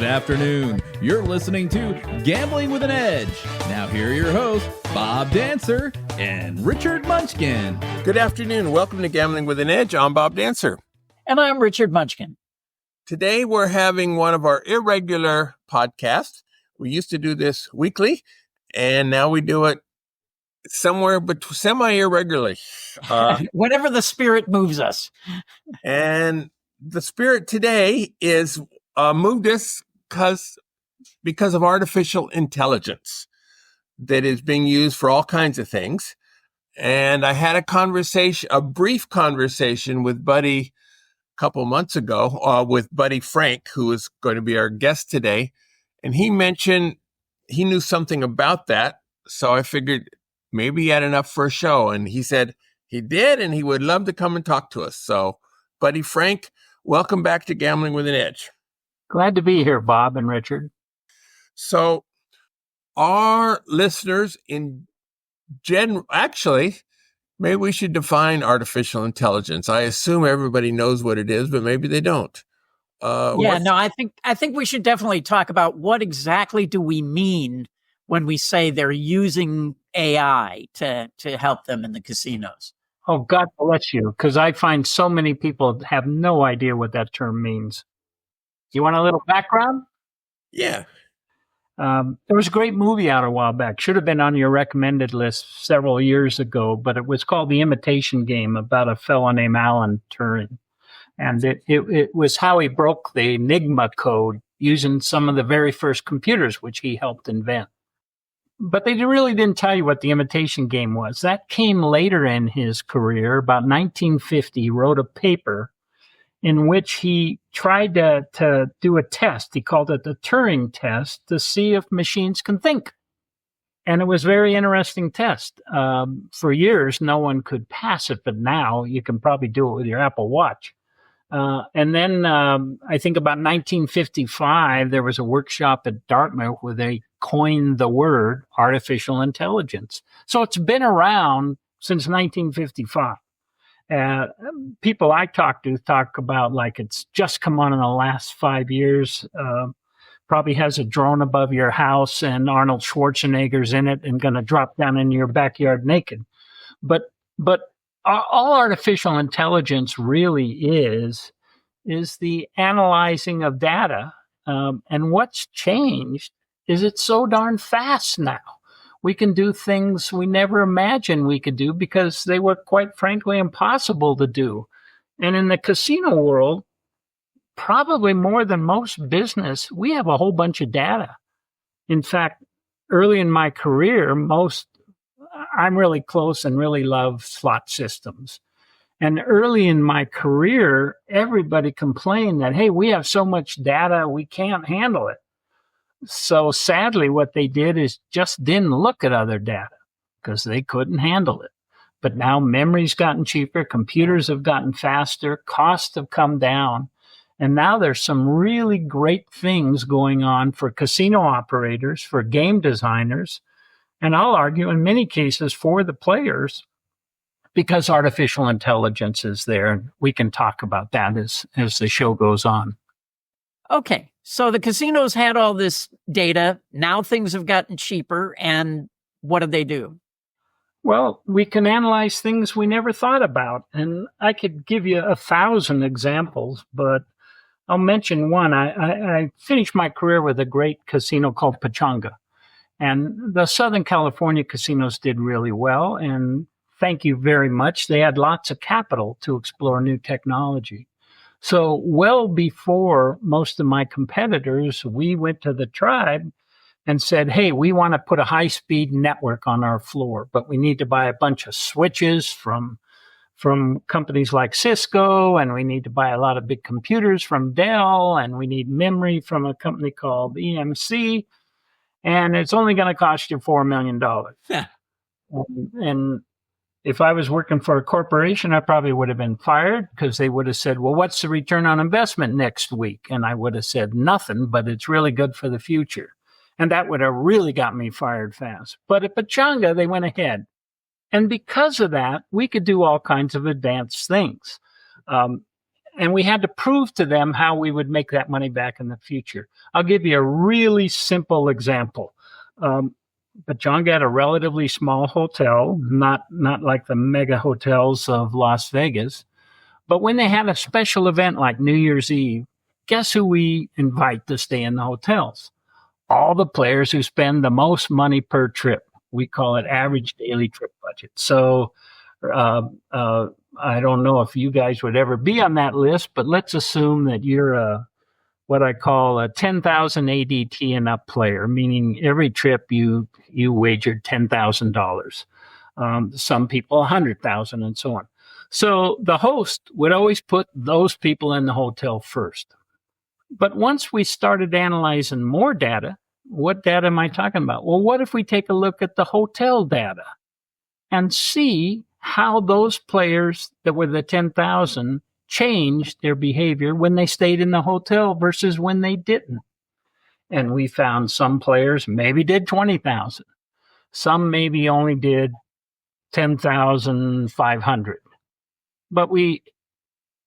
Good afternoon. You're listening to Gambling with an Edge. Now here are your hosts, Bob Dancer and Richard Munchkin. Good afternoon. Welcome to Gambling with an Edge. I'm Bob Dancer. And I'm Richard Munchkin. Today we're having one of our irregular podcasts. We used to do this weekly, and now we do it somewhere but semi-irregularly. Whenever the spirit moves us. And the spirit today is moved us because of artificial intelligence that is being used for all kinds of things. And I had a brief conversation with Buddy a couple months ago with Buddy Frank, who is going to be our guest today. And he mentioned he knew something about that. So I figured maybe he had enough for a show. And he said he did, and he would love to come and talk to us. So Buddy Frank, welcome back to Gambling with an Edge. Glad to be here, Bob and Richard. So our listeners in general, actually, maybe we should define artificial intelligence. I assume everybody knows what it is, but maybe they don't. I think we should definitely talk about what exactly do we mean when we say they're using AI to help them in the casinos. Oh, God bless you, because I find so many people have no idea what that term means. You want a little background? Yeah. There was a great movie out a while back. Should have been on your recommended list several years ago, but it was called The Imitation Game, about a fellow named Alan Turing. And it was how he broke the Enigma code using some of the very first computers, which he helped invent. But they really didn't tell you what the imitation game was. That came later in his career. About 1950, he wrote a paper in which he tried to do a test. He called it the Turing test to see if machines can think. And it was a very interesting test. For years, no one could pass it, but now you can probably do it with your Apple Watch. And then I think about 1955, there was a workshop at Dartmouth where they coined the word artificial intelligence. So it's been around since 1955. People I talk to talk about like it's just come on in the last 5 years. Probably has a drone above your house and Arnold Schwarzenegger's in it and going to drop down in your backyard naked. But all artificial intelligence really is the analyzing of data. And what's changed is it's so darn fast now. We can do things we never imagined we could do because they were quite frankly impossible to do. And in the casino world, probably more than most business, we have a whole bunch of data. In fact, early in my career, I'm really close and really love slot systems. And early in my career, everybody complained that, hey, we have so much data, we can't handle it. So sadly, what they did is just didn't look at other data because they couldn't handle it. But now memory's gotten cheaper, computers have gotten faster, costs have come down. And now there's some really great things going on for casino operators, for game designers, and I'll argue in many cases for the players because artificial intelligence is there. And we can talk about that as the show goes on. Okay, so the casinos had all this data. Now things have gotten cheaper. And what do they do? Well, we can analyze things we never thought about. And I could give you 1,000 examples, but I'll mention one. I finished my career with a great casino called Pechanga. And the Southern California casinos did really well. And thank you very much. They had lots of capital to explore new technology. So well before most of my competitors, we went to the tribe and said, hey, we want to put a high-speed network on our floor, but we need to buy a bunch of switches from companies like Cisco, and we need to buy a lot of big computers from Dell, and we need memory from a company called EMC, and it's only going to cost you $4 million. Yeah. And if I was working for a corporation, I probably would have been fired because they would have said, well, what's the return on investment next week? And I would have said nothing, but it's really good for the future. And that would have really got me fired fast. But at Pechanga, they went ahead. And because of that, we could do all kinds of advanced things. and we had to prove to them how we would make that money back in the future. I'll give you a really simple example. But John got a relatively small hotel, not like the mega hotels of Las Vegas. But when they had a special event like New Year's Eve, guess who we invite to stay in the hotels? All the players who spend the most money per trip. We call it average daily trip budget. So I don't know if you guys would ever be on that list, but let's assume that you're what I call a 10,000 ADT and up player, meaning every trip you wagered $10,000. Some people 100,000 and so on. So the host would always put those people in the hotel first. But once we started analyzing more data, what data am I talking about? Well, what if we take a look at the hotel data and see how those players that were the 10,000 changed their behavior when they stayed in the hotel versus when they didn't? And we found some players maybe did 20,000. Some maybe only did 10,500. But we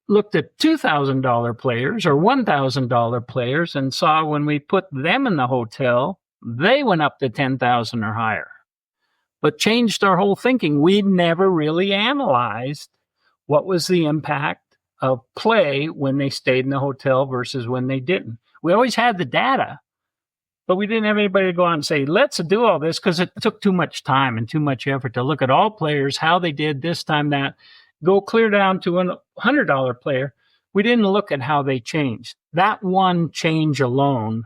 looked at $2,000 players or $1,000 players and saw when we put them in the hotel, they went up to 10,000 or higher. But changed our whole thinking. We never really analyzed what was the impact of play when they stayed in the hotel versus when they didn't. We always had the data, but we didn't have anybody to go out and say, let's do all this, because it took too much time and too much effort to look at all players, how they did this time, that, go clear down to a $100 player. We didn't look at how they changed. That one change alone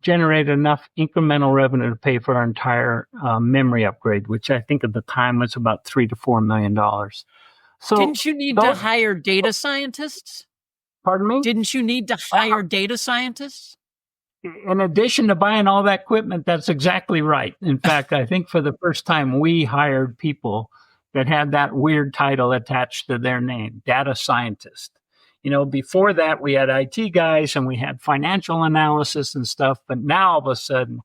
generated enough incremental revenue to pay for our entire memory upgrade, which I think at the time was about $3 to $4 million. So didn't you need to hire data scientists? Pardon me? Didn't you need to hire data scientists? In addition to buying all that equipment, that's exactly right. In fact, I think for the first time, we hired people that had that weird title attached to their name, data scientist. You know, before that, we had IT guys and we had financial analysis and stuff. But now all of a sudden,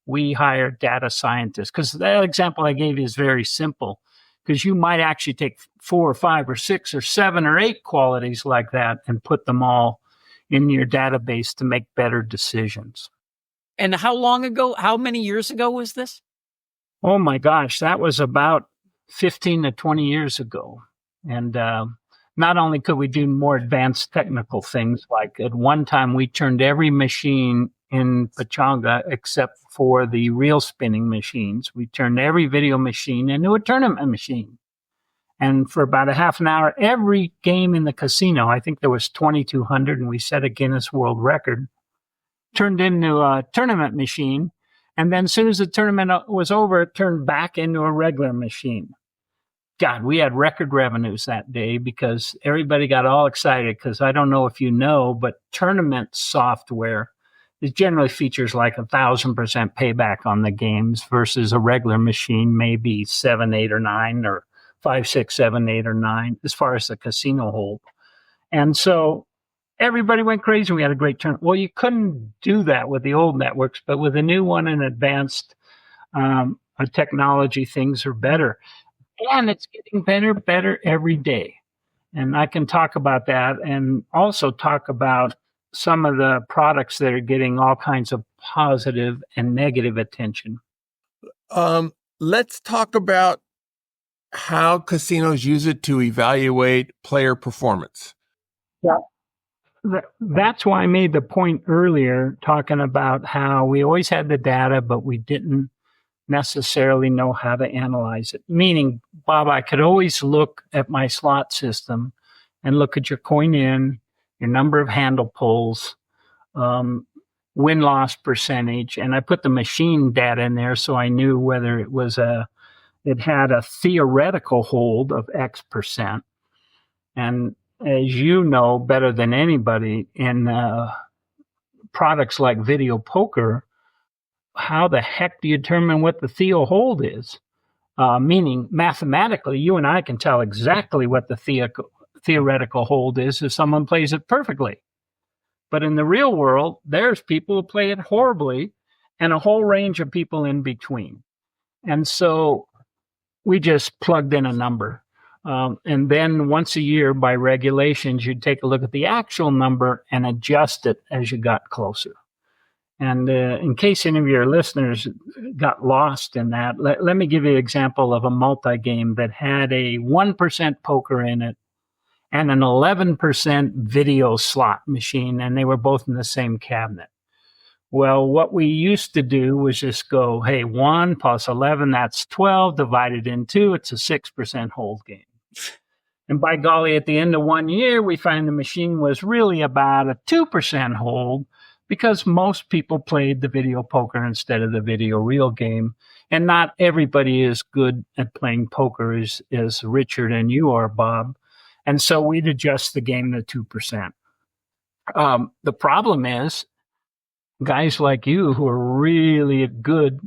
we hired data scientists. Because that example I gave you is very simple. Because you might actually take 4 or 5 or 6 or 7 or 8 qualities like that and put them all in your database to make better decisions. And how long ago, how many years ago was this? Oh my gosh, that was about 15 to 20 years ago. And not only could we do more advanced technical things, like at one time we turned every machine in Pechanga except for the reel spinning machines. We turned every video machine into a tournament machine. And for about a half an hour, every game in the casino, I think there was 2,200, and we set a Guinness World Record, turned into a tournament machine. And then as soon as the tournament was over, it turned back into a regular machine. God, we had record revenues that day because everybody got all excited, because I don't know if you know, but tournament software, it generally features like 1,000% payback on the games versus a regular machine, maybe 7, 8, or 9, or 5, 6, 7, 8, or 9, as far as the casino hold. And so everybody went crazy. We had a great tournament. Well, you couldn't do that with the old networks, but with the new one and advanced technology, things are better. And it's getting better every day. And I can talk about that and also talk about some of the products that are getting all kinds of positive and negative attention. Let's talk about how casinos use it to evaluate player performance. Yeah. That's why I made the point earlier talking about how we always had the data, but we didn't necessarily know how to analyze it. Meaning, Bob, I could always look at my slot system and look at your coin in, your number of handle pulls, win-loss percentage, and I put the machine data in there so I knew whether it had a theoretical hold of X percent. And as you know better than anybody, in products like video poker, how the heck do you determine what the theo hold is? Meaning, mathematically, you and I can tell exactly what the theoretical hold is if someone plays it perfectly. But in the real world, there's people who play it horribly and a whole range of people in between. And so we just plugged in a number. And then once a year, by regulations, you'd take a look at the actual number and adjust it as you got closer. And in case any of your listeners got lost in that, let me give you an example of a multi-game that had a 1% poker in it and an 11% video slot machine, and they were both in the same cabinet. Well, what we used to do was just go, hey, 1 plus 11, that's 12, divided in 2, it's a 6% hold game. And by golly, at the end of 1 year, we find the machine was really about a 2% hold because most people played the video poker instead of the video reel game. And not everybody is good at playing poker as Richard and you are, Bob. And so we'd adjust the game to 2%. The problem is guys like you who are really good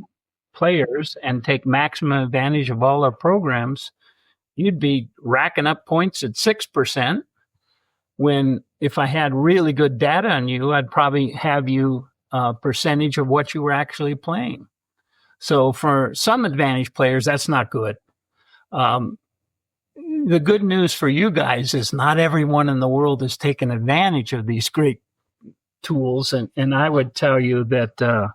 players and take maximum advantage of all our programs, you'd be racking up points at 6%, when if I had really good data on you, I'd probably have you a percentage of what you were actually playing. So for some advantage players, that's not good. The good news for you guys is not everyone in the world is taking advantage of these great tools. And I would tell you that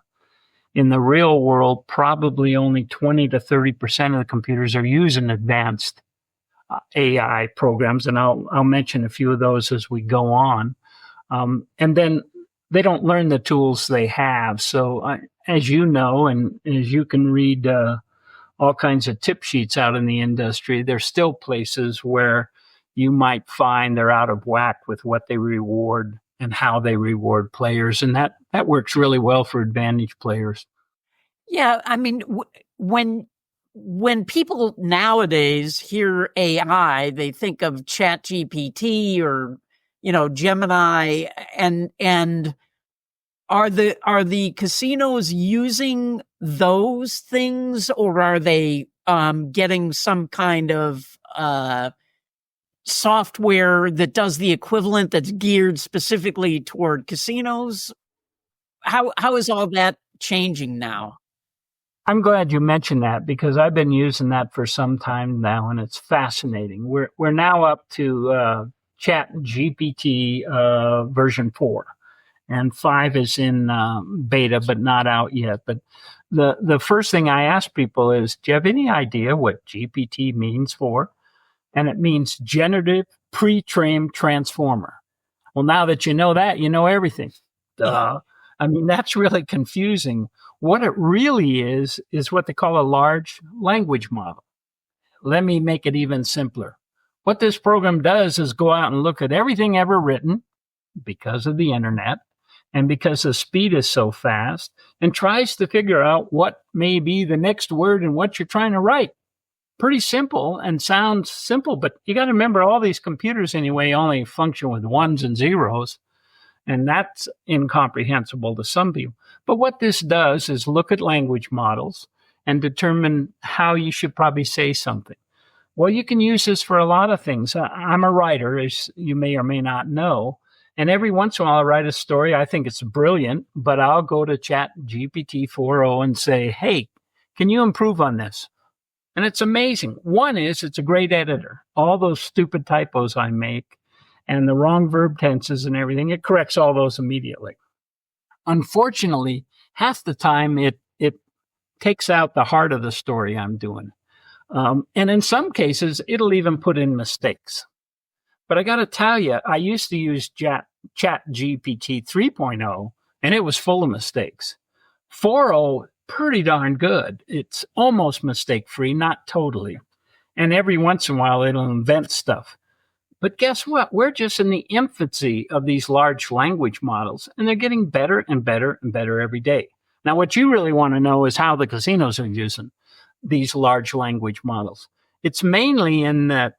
in the real world, probably only 20 to 30% of the computers are using advanced AI programs. And I'll mention a few of those as we go on. And then they don't learn the tools they have. So as you know, and as you can read all kinds of tip sheets out in the industry, there's still places where you might find they're out of whack with what they reward and how they reward players. And that works really well for advantage players. Yeah. I mean, when people nowadays hear AI, they think of ChatGPT or, Gemini, and are the casinos using those things, or are they getting some kind of software that does the equivalent that's geared specifically toward casinos? How is all that changing now? I'm glad you mentioned that because I've been using that for some time now, and it's fascinating. We're now up to ChatGPT version 4, and 5 is in beta but not out yet. But the first thing I ask people is, do you have any idea what GPT means for? And it means generative pre-trained transformer. Well, now that you know that, you know everything. I mean, that's really confusing. What it really is what they call a large language model. Let me make it even simpler. What this program does is go out and look at everything ever written because of the internet and because the speed is so fast, and tries to figure out what may be the next word in what you're trying to write. Pretty simple and sounds simple, but you got to remember all these computers anyway only function with ones and zeros. And that's incomprehensible to some people. But what this does is look at language models and determine how you should probably say something. Well, you can use this for a lot of things. I'm a writer, as you may or may not know. And every once in a while, I write a story. I think it's brilliant, but I'll go to ChatGPT 4.0 and say, hey, can you improve on this? And it's amazing. One is it's a great editor. All those stupid typos I make and the wrong verb tenses and everything, it corrects all those immediately. Unfortunately, half the time it takes out the heart of the story I'm doing. And in some cases, it'll even put in mistakes. But I got to tell you, I used to use ChatGPT 3.0, and it was full of mistakes. 4.0, pretty darn good. It's almost mistake-free, not totally. And every once in a while, it'll invent stuff. But guess what? We're just in the infancy of these large language models, and they're getting better and better and better every day. Now, what you really want to know is how the casinos are using these large language models. It's mainly in that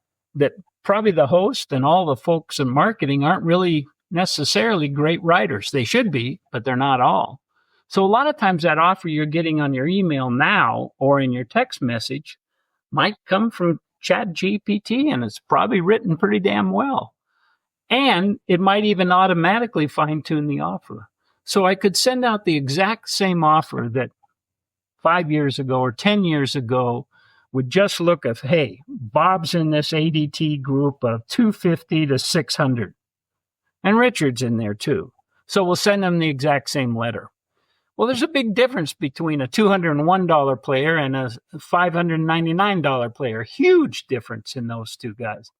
probably the host and all the folks in marketing aren't really necessarily great writers. They should be, but they're not all. So a lot of times that offer you're getting on your email now or in your text message might come from ChatGPT, and it's probably written pretty damn well. And it might even automatically fine-tune the offer. So I could send out the exact same offer that 5 years ago or 10 years ago would just look at, hey, Bob's in this ADT group of 250 to 600. And Richard's in there too. So we'll send them the exact same letter. Well, there's a big difference between a $201 player and a $599 player. Huge difference in those two guys.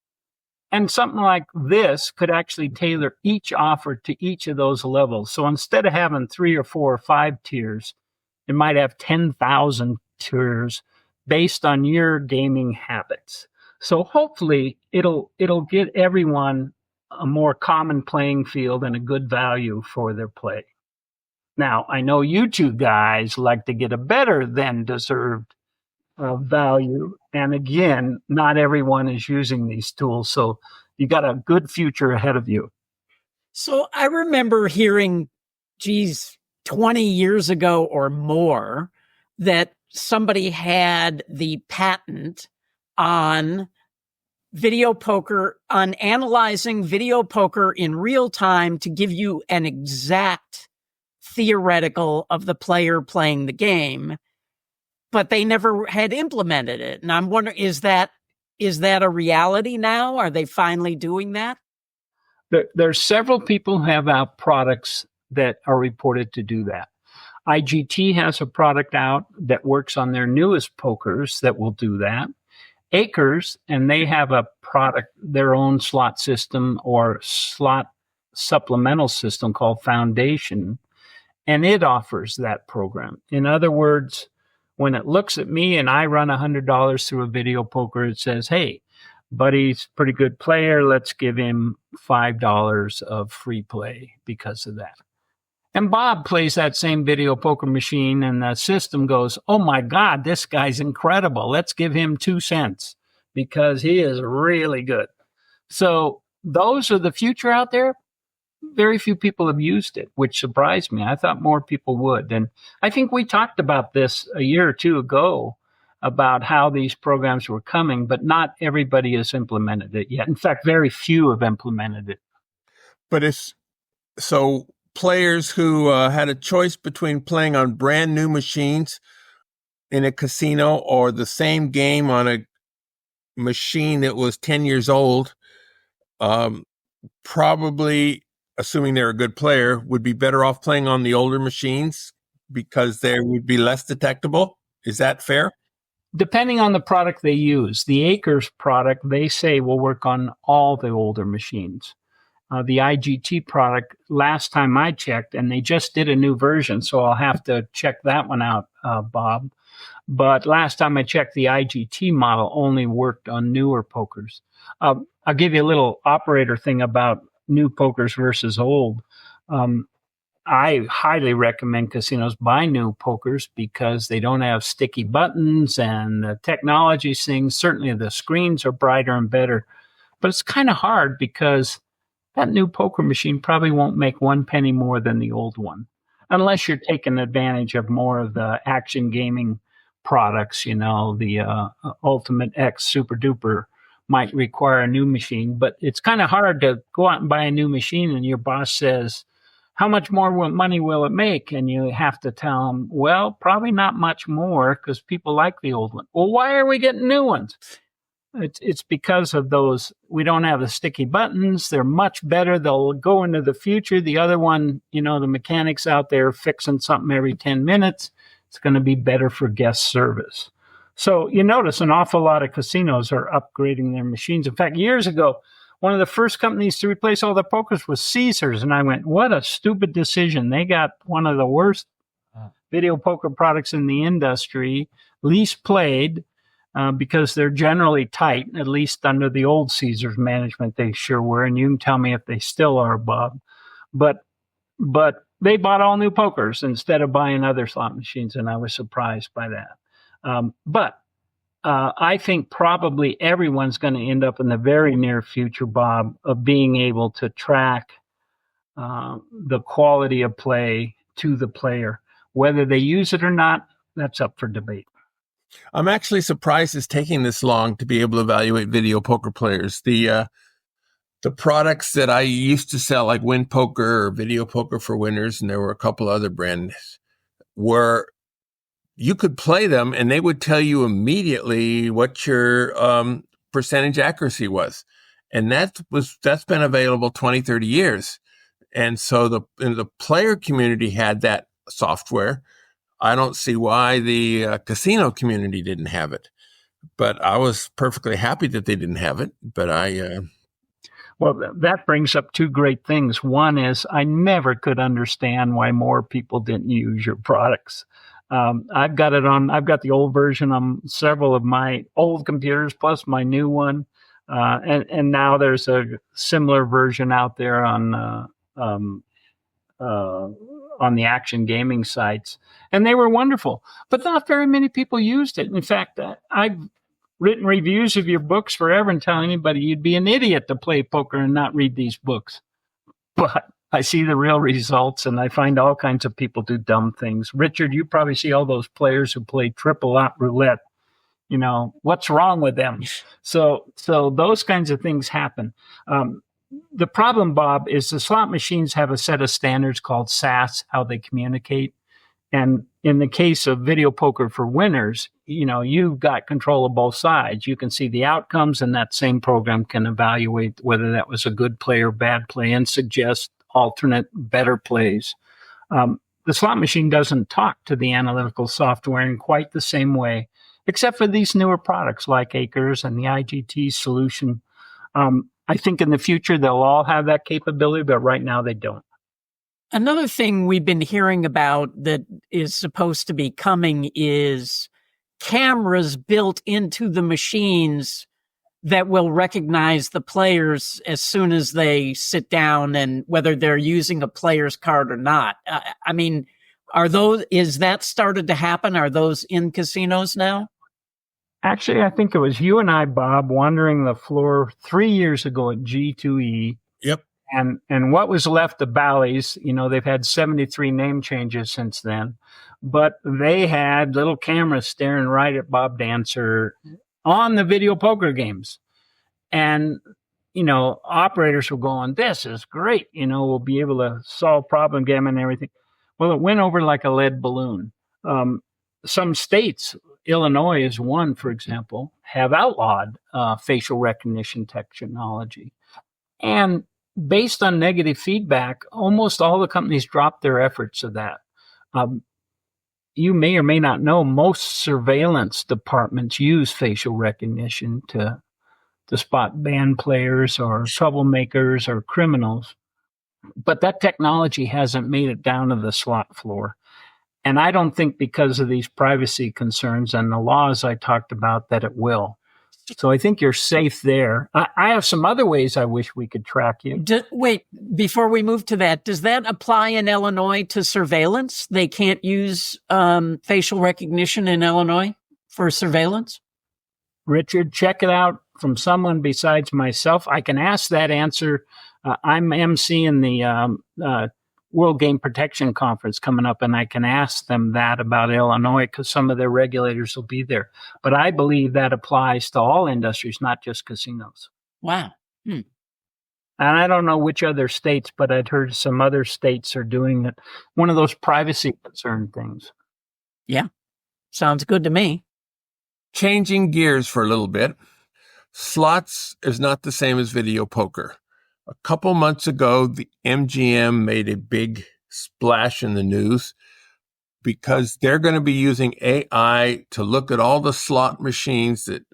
And something like this could actually tailor each offer to each of those levels. So instead of having 3 or 4 or 5 tiers, it might have 10,000 tiers based on your gaming habits. So hopefully it'll get everyone a more common playing field and a good value for their play. Now, I know you two guys like to get a better than deserved value. And again, not everyone is using these tools. So you got a good future ahead of you. So I remember hearing, 20 years ago or more, that somebody had the patent on video poker, on analyzing video poker in real time to give you an exact theoretical of the player playing the game, but they never had implemented it. And I'm wondering, is that a reality now? Are they finally doing that? There's several people who have out products that are reported to do that. IGT has a product out that works on their newest pokers that will do that. Acres, and they have a product, their own slot system or slot supplemental system called Foundation, and it offers that program. In other words, when it looks at me and I run $100 through a video poker, it says, hey, buddy's a pretty good player. Let's give him $5 of free play because of that. And Bob plays that same video poker machine and the system goes, oh my God, this guy's incredible. Let's give him 2 cents because he is really good. So those are the future out there. Very few people have used it, which surprised me. I thought more people would. And I think we talked about this a year or two ago about how these programs were coming, but not everybody has implemented it yet. In fact, very few have implemented it. But so players who had a choice between playing on brand new machines in a casino or the same game on a machine that was 10 years old, probably, assuming they're a good player, would be better off playing on the older machines because they would be less detectable. Is that fair? Depending on the product they use. The Acres product, they say, will work on all the older machines. The IGT product, last time I checked, and they just did a new version, so I'll have to check that one out, Bob. But last time I checked, the IGT model only worked on newer pokers. I'll give you a little operator thing about new pokers versus old. I highly recommend casinos buy new pokers because they don't have sticky buttons and the technology things. Certainly the screens are brighter and better, but it's kind of hard because that new poker machine probably won't make 1 penny more than the old one, unless you're taking advantage of more of the action gaming products. The Ultimate X Super Duper might require a new machine, but it's kind of hard to go out and buy a new machine and your boss says, how much more money will it make? And you have to tell them, well, probably not much more because people like the old one. Well, why are we getting new ones? It's because of those. We don't have the sticky buttons. They're much better. They'll go into the future. The other one, the mechanics out there fixing something every 10 minutes. It's going to be better for guest service. So you notice an awful lot of casinos are upgrading their machines. In fact, years ago, one of the first companies to replace all their pokers was Caesars. And I went, what a stupid decision. They got one of the worst video poker products in the industry, least played, because they're generally tight, at least under the old Caesars management, they sure were. And you can tell me if they still are, Bob. But they bought all new pokers instead of buying other slot machines. And I was surprised by that. But I think probably everyone's going to end up in the very near future, Bob, of being able to track the quality of play to the player. Whether they use it or not, that's up for debate. I'm actually surprised it's taking this long to be able to evaluate video poker players. The products that I used to sell, like Win Poker or Video Poker for Winners, and there were a couple other brands, were you could play them and they would tell you immediately what your percentage accuracy was. And that's been available 20, 30 years. And so the player community had that software. I don't see why the casino community didn't have it. But I was perfectly happy that they didn't have it. But Well, that brings up two great things. One is I never could understand why more people didn't use your products. I've got the old version on several of my old computers plus my new one. And now there's a similar version out there on the action gaming sites. And they were wonderful, but not very many people used it. In fact, I've written reviews of your books forever and tell anybody you'd be an idiot to play poker and not read these books. But I see the real results, and I find all kinds of people do dumb things. Richard, you probably see all those players who play triple lot roulette. You know, what's wrong with them? So those kinds of things happen. The problem, Bob, is the slot machines have a set of standards called SAS, how they communicate. And in the case of video poker for winners, you know, you've got control of both sides. You can see the outcomes, and that same program can evaluate whether that was a good play or bad play and suggest alternate better plays. The slot machine doesn't talk to the analytical software in quite the same way, except for these newer products like Acres and the IGT solution. I think in the future they'll all have that capability, but right now they don't. Another thing we've been hearing about that is supposed to be coming is cameras built into the machines that will recognize the players as soon as they sit down and whether they're using a player's card or not. I mean, is that started to happen? Are those in casinos now? Actually, I think it was you and I, Bob, wandering the floor 3 years ago at G2E. Yep. And what was left of Bally's, you know, they've had 73 name changes since then, but they had little cameras staring right at Bob Dancer on the video poker games. And, you know, operators were going, this is great. You know, we'll be able to solve problem gambling and everything. Well, it went over like a lead balloon. Some states, Illinois is one, for example, have outlawed facial recognition technology. And based on negative feedback, almost all the companies dropped their efforts of that. You may or may not know most surveillance departments use facial recognition to spot band players or troublemakers or criminals. But that technology hasn't made it down to the slot floor. And I don't think because of these privacy concerns and the laws I talked about that it will. So I think you're safe there. I have some other ways I wish we could track you. Wait, before we move to that, does that apply in Illinois to surveillance? They can't use facial recognition in Illinois for surveillance? Richard, check it out from someone besides myself. I can ask that answer. I'm emceeing the World Game Protection Conference coming up, and I can ask them that about Illinois because some of their regulators will be there. But I believe that applies to all industries, not just casinos. Wow. And I don't know which other states, but I'd heard some other states are doing it. One of those privacy concern things. Yeah. Sounds good to me. Changing gears for a little bit. Slots is not the same as video poker. A couple months ago, the MGM made a big splash in the news because they're going to be using AI to look at all the slot machines that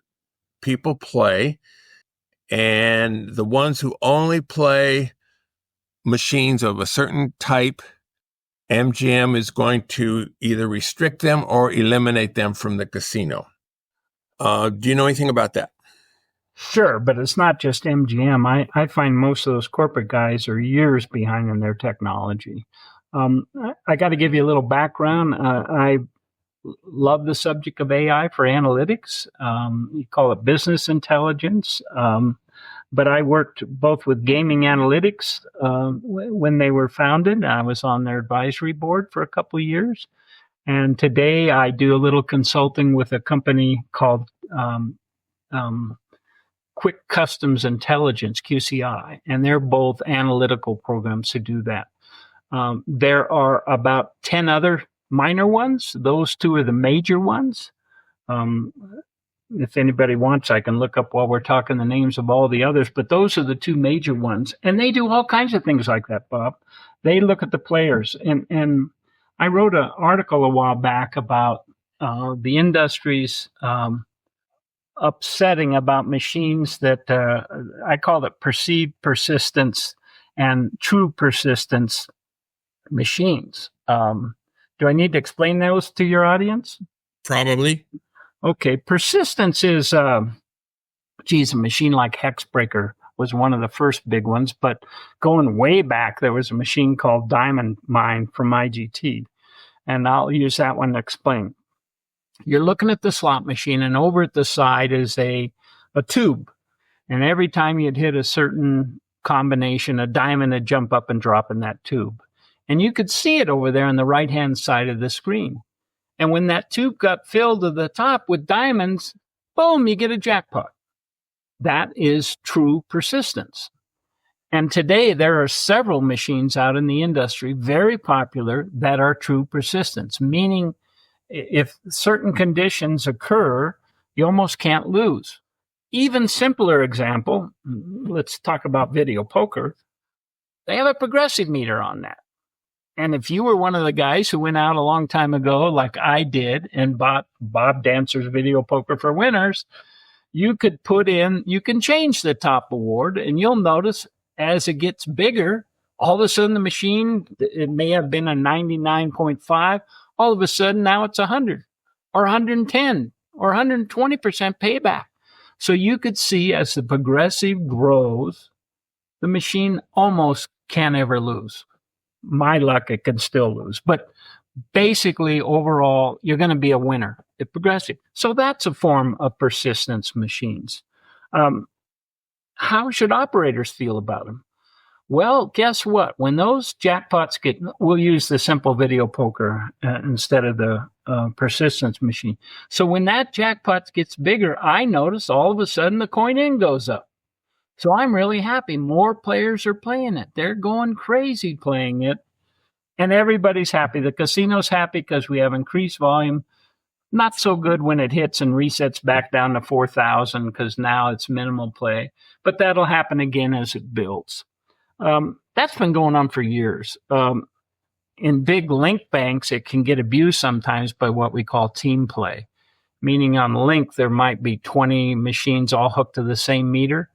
people play, and the ones who only play machines of a certain type, MGM is going to either restrict them or eliminate them from the casino. Do you know anything about that? Sure, but it's not just MGM. I find most of those corporate guys are years behind in their technology. I got to give you a little background. I love the subject of AI for analytics. You call it business intelligence. But I worked both with gaming analytics when they were founded. I was on their advisory board for a couple of years. And today I do a little consulting with a company called Quick Customs Intelligence, QCI, and they're both analytical programs to do that. There are about 10 other minor ones. Those two are the major ones. If anybody wants, I can look up while we're talking the names of all the others, but those are the two major ones. And they do all kinds of things like that, Bob. They look at the players. And I wrote an article a while back about the industry's upsetting about machines that I call it perceived persistence and true persistence machines. Do I need to explain those to your audience? Probably. Okay, persistence is, a machine like Hexbreaker was one of the first big ones, but going way back, there was a machine called Diamond Mine from IGT, and I'll use that one to explain. You're looking at the slot machine, and over at the side is a tube, and every time you'd hit a certain combination, a diamond would jump up and drop in that tube, and you could see it over there on the right-hand side of the screen. And when that tube got filled to the top with diamonds, boom, you get a jackpot. That is true persistence. And today there are several machines out in the industry, very popular, that are true persistence, meaning if certain conditions occur, you almost can't lose. Even simpler example, let's talk about video poker. They have a progressive meter on that. And if you were one of the guys who went out a long time ago, like I did, and bought Bob Dancer's Video Poker for Winners, you can change the top award, and you'll notice as it gets bigger, all of a sudden the machine, it may have been a 99.5, all of a sudden now it's 100 or 110 or 120% payback. So you could see as the progressive grows, the machine almost can't ever lose. My luck, it can still lose. But basically, overall, you're going to be a winner at progressive. So that's a form of persistence machines. How should operators feel about them? Well, guess what? When those jackpots we'll use the simple video poker instead of the persistence machine. So when that jackpot gets bigger, I notice all of a sudden the coin in goes up. So I'm really happy. More players are playing it. They're going crazy playing it. And everybody's happy. The casino's happy because we have increased volume. Not so good when it hits and resets back down to 4,000 because now it's minimal play. But that'll happen again as it builds. That's been going on for years. In big link banks, it can get abused sometimes by what we call team play. Meaning on link, there might be 20 machines all hooked to the same meter.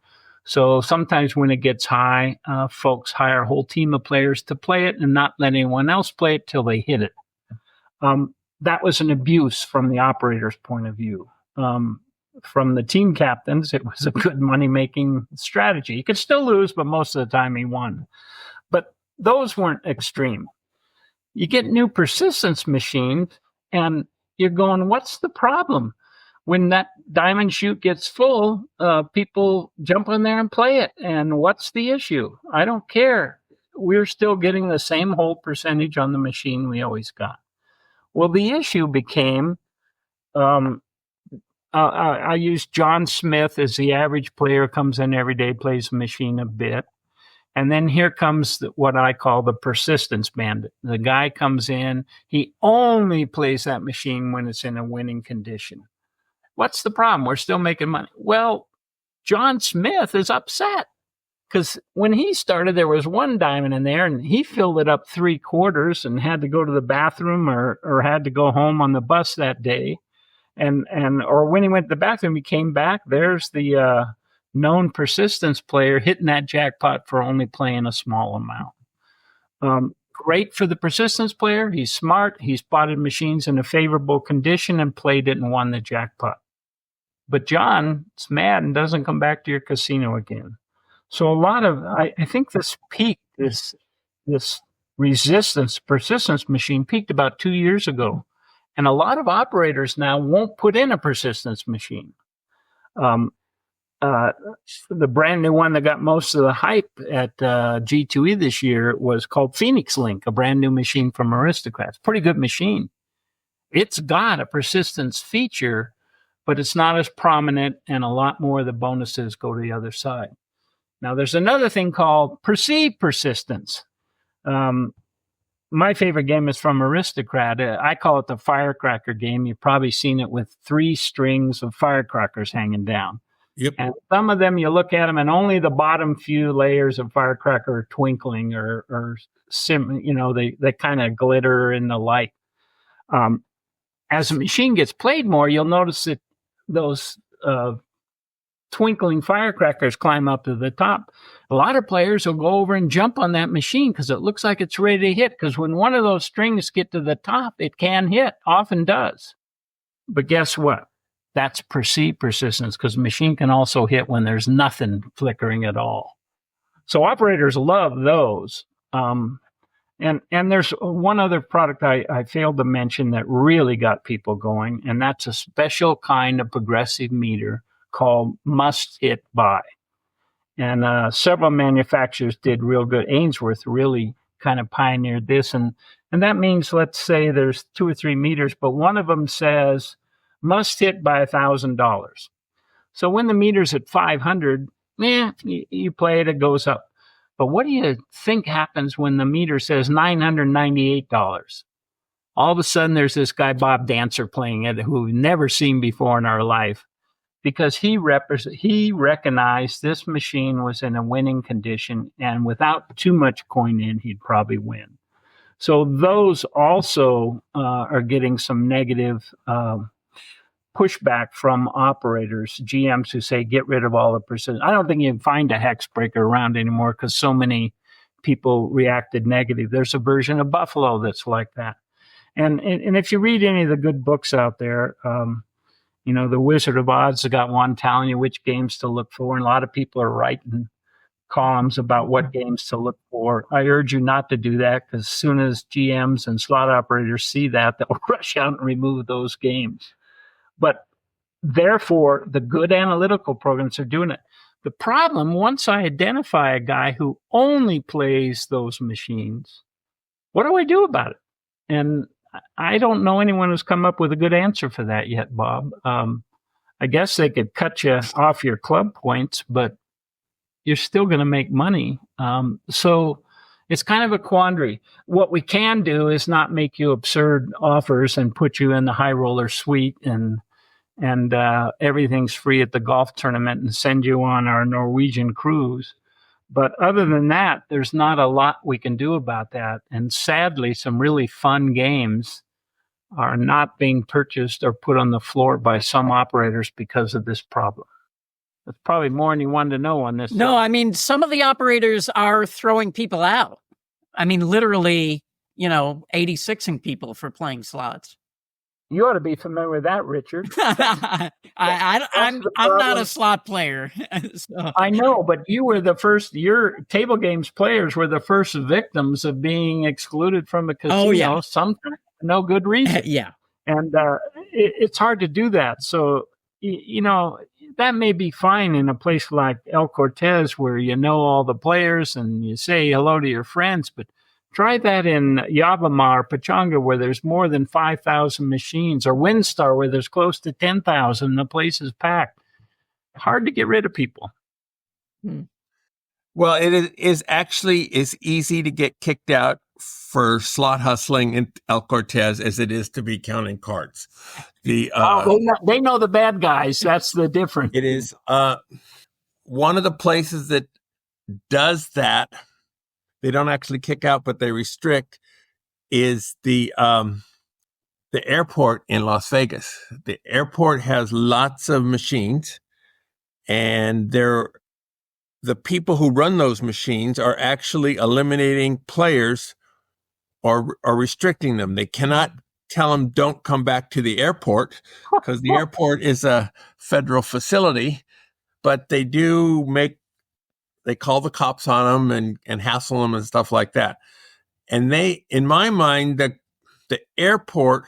So sometimes when it gets high, folks hire a whole team of players to play it and not let anyone else play it till they hit it. That was an abuse from the operator's point of view. From the team captains, it was a good money-making strategy. You could still lose, but most of the time he won. But those weren't extreme. You get new persistence machines, and you're going, what's the problem? When that diamond chute gets full, people jump in there and play it. And what's the issue? I don't care. We're still getting the same hold percentage on the machine we always got. Well, the issue became, I use John Smith as the average player, comes in every day, plays the machine a bit. And then here comes what I call the persistence bandit. The guy comes in, he only plays that machine when it's in a winning condition. What's the problem? We're still making money. Well, John Smith is upset because when he started, there was one diamond in there and he filled it up 3/4 and had to go to the bathroom or had to go home on the bus that day. Or when he went to the bathroom, he came back. There's the known persistence player hitting that jackpot for only playing a small amount. Great for the persistence player. He's smart. He spotted machines in a favorable condition and played it and won the jackpot. But John's mad and doesn't come back to your casino again. So a lot of, I think this peaked, this persistence machine peaked about 2 years ago. And a lot of operators now won't put in a persistence machine. The brand new one that got most of the hype at G2E this year was called Phoenix Link, a brand new machine from Aristocrats. Pretty good machine. It's got a persistence feature, but it's not as prominent, and a lot more of the bonuses go to the other side. Now, there's another thing called perceived persistence. my favorite game is from Aristocrat. I call it the firecracker game. You've probably seen it with 3 strings of firecrackers hanging down. Yep. And some of them, you look at them and only the bottom few layers of firecracker are twinkling or they kind of glitter in the light. As the machine gets played more, you'll notice that those twinkling firecrackers climb up to the top. A lot of players will go over and jump on that machine because it looks like it's ready to hit. Because when one of those strings get to the top, it can hit, often does. But guess what? That's perceived persistence, because the machine can also hit when there's nothing flickering at all. So operators love those. And there's one other product I failed to mention that really got people going, and that's a special kind of progressive meter called must hit by. And several manufacturers did real good. Ainsworth really kind of pioneered this. And that means, let's say there's 2 or 3 meters, but one of them says must hit by $1,000. So when the meter's at 500, you play it, it goes up. But what do you think happens when the meter says $998? All of a sudden, there's this guy, Bob Dancer, playing it, who we've never seen before in our life, because he recognized this machine was in a winning condition, and without too much coin in, he'd probably win. So those also are getting some negative pushback from operators, GMs who say, get rid of all the precision. I don't think you can find a hex breaker around anymore because so many people reacted negative. There's a version of Buffalo that's like that. And if you read any of the good books out there, the Wizard of Oz has got one telling you which games to look for. And a lot of people are writing columns about what games to look for. I urge you not to do that, because as soon as GMs and slot operators see that, they'll rush out and remove those games. But therefore, the good analytical programs are doing it. The problem, once I identify a guy who only plays those machines, what do I do about it? And I don't know anyone who's come up with a good answer for that yet, Bob. I guess they could cut you off your club points, but you're still going to make money. So it's kind of a quandary. What we can do is not make you absurd offers and put you in the high roller suite and everything's free at the golf tournament and send you on our Norwegian cruise. But other than that, there's not a lot we can do about that. And sadly, some really fun games are not being purchased or put on the floor by some operators because of this problem. That's probably more than you wanted to know on this. No, I mean, some of the operators are throwing people out. I mean, literally, 86ing people for playing slots. You ought to be familiar with that, Richard. I'm not a slot player. So. I know, but you were the first. Your table games players were the first victims of being excluded from a casino. Oh, yeah. Sometimes for no good reason. Yeah, and it's hard to do that. So that may be fine in a place like El Cortez, where you know all the players and you say hello to your friends, but try that in Yavama or Pachanga, where there's more than 5,000 machines, or Windstar, where there's close to 10,000. The place is packed. Hard to get rid of people. Well, it is actually as easy to get kicked out for slot hustling in El Cortez as it is to be counting cards. They know the bad guys. That's the difference. It is one of the places that does that. They don't actually kick out, but they restrict, is the airport in Las Vegas. The airport has lots of machines, and the people who run those machines are actually eliminating players or restricting them. They cannot tell them don't come back to the airport, because the airport is a federal facility, but they call the cops on them and hassle them and stuff like that. And in my mind, the airport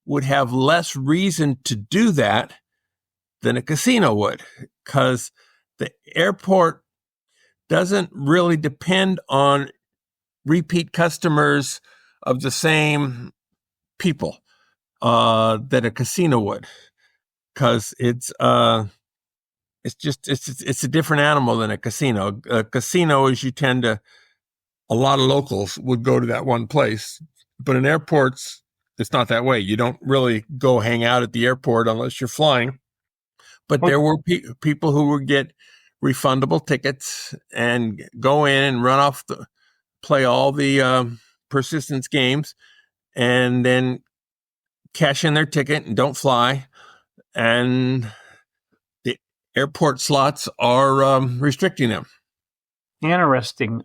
would have less reason to do that than a casino would, because the airport doesn't really depend on repeat customers of the same people that a casino would, because it's a different animal than a casino. A casino is you tend to a lot of locals would go to that one place. But in airports, it's not that way. You don't really go hang out at the airport unless you're flying. But there were people who would get refundable tickets and go in and run off play all the persistence games, and then cash in their ticket and don't fly. And the airport slots are restricting them. Interesting.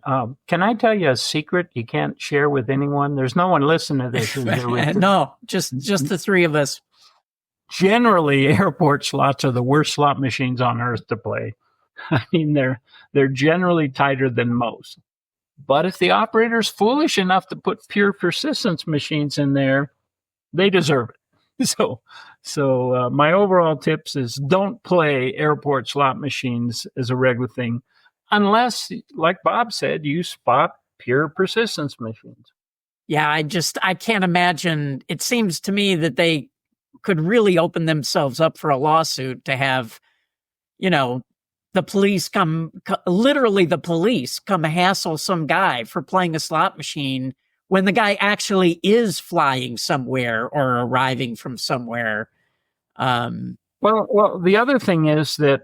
Can I tell you a secret you can't share with anyone? There's no one listening to this. No, just the three of us. Generally, airport slots are the worst slot machines on earth to play. I mean, they're generally tighter than most. But if the operator's foolish enough to put pure persistence machines in there, they deserve it. So my overall tips is don't play airport slot machines as a regular thing, unless, like Bob said, you spot pure persistence machines. Yeah, I can't imagine. It seems to me that they could really open themselves up for a lawsuit to have, the police literally the police come hassle some guy for playing a slot machine when the guy actually is flying somewhere or arriving from somewhere. Well, the other thing is that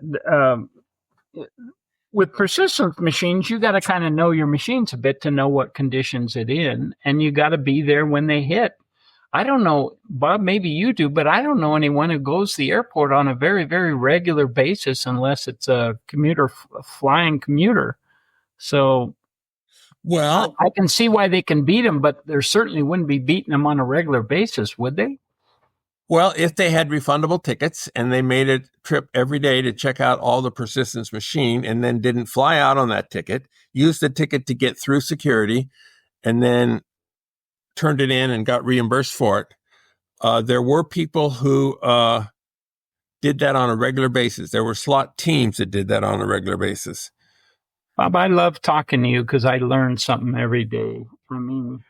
with persistence machines, you got to kind of know your machines a bit to know what conditions it's in, and you got to be there when they hit. I don't know, Bob, maybe you do, but I don't know anyone who goes to the airport on a very, very regular basis unless it's a flying commuter. So, well, I can see why they can beat them, but there certainly wouldn't be beating them on a regular basis, would they? Well, if they had refundable tickets and they made a trip every day to check out all the persistence machine and then didn't fly out on that ticket, used the ticket to get through security, and then turned it in and got reimbursed for it. There were people who did that on a regular basis. There were slot teams that did that on a regular basis. Bob, I love talking to you because I learn something every day. I mean,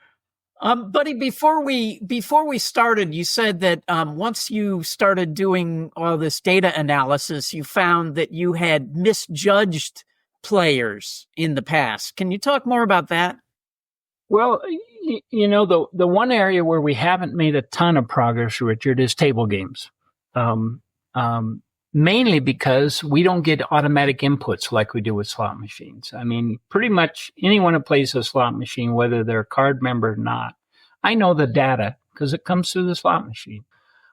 buddy, before we started, you said that once you started doing all this data analysis, you found that you had misjudged players in the past. Can you talk more about that? Well, the one area where we haven't made a ton of progress, Richard, is table games. Mainly because we don't get automatic inputs like we do with slot machines. I mean, pretty much anyone who plays a slot machine, whether they're a card member or not, I know the data because it comes through the slot machine.